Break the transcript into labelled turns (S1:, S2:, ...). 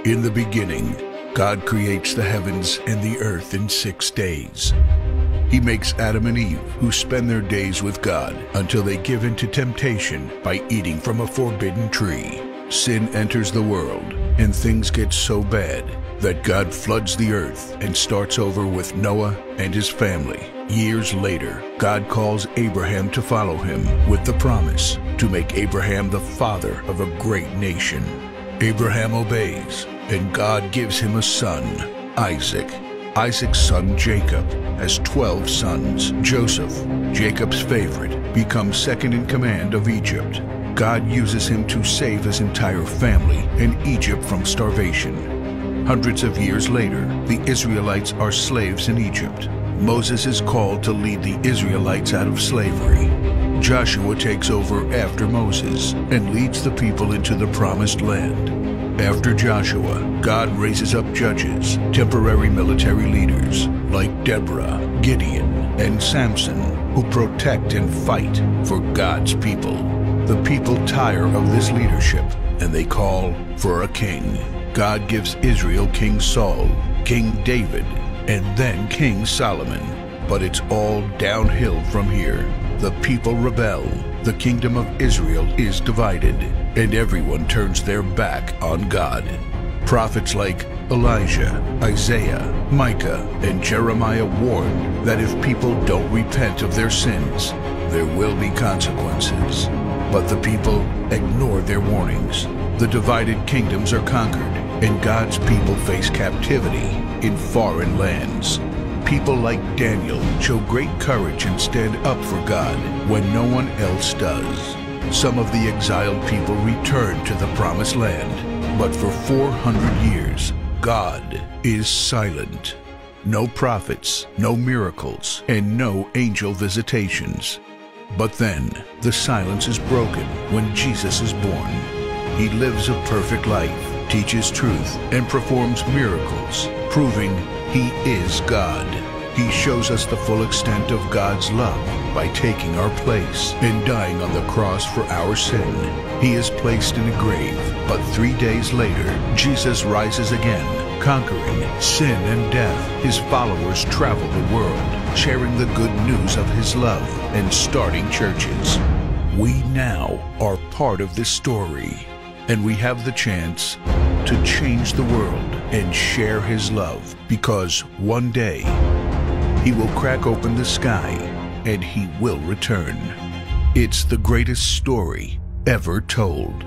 S1: In the beginning, God creates the heavens and the earth in 6 days. He makes Adam and Eve, who spend their days with God until they give in to temptation by eating from a forbidden tree. Sin enters the world, and things get so bad that God floods the earth and starts over with Noah and his family. Years later, God calls Abraham to follow him with the promise to make Abraham the father of a great nation. Abraham obeys, and God gives him a son, Isaac. Isaac's son Jacob has 12 sons. Joseph, Jacob's favorite, becomes second in command of Egypt. God uses him to save his entire family and Egypt from starvation. Hundreds of years later, the Israelites are slaves in Egypt. Moses is called to lead the Israelites out of slavery. Joshua takes over after Moses and leads the people into the promised land. After Joshua, God raises up judges, temporary military leaders like Deborah, Gideon, and Samson, who protect and fight for God's people. The people tire of this leadership, and they call for a king. God gives Israel King Saul, King David, and then King Solomon. But it's all downhill from here. The people rebel, the kingdom of Israel is divided, and everyone turns their back on God. Prophets like Elijah, Isaiah, Micah, and Jeremiah warn that if people don't repent of their sins, there will be consequences. But the people ignore their warnings. The divided kingdoms are conquered, and God's people face captivity in foreign lands. People like Daniel show great courage and stand up for God when no one else does. Some of the exiled people return to the promised land, but for 400 years, God is silent. No prophets, no miracles, and no angel visitations. But then, the silence is broken when Jesus is born. He lives a perfect life, teaches truth, and performs miracles, proving He is God. He shows us the full extent of God's love by taking our place and dying on the cross for our sin. He is placed in a grave, but 3 days later, Jesus rises again, conquering sin and death. His followers travel the world, sharing the good news of His love and starting churches. We now are part of this story, and we have the chance to change the world and share His love, because one day He will crack open the sky and He will return. It's the greatest story ever told.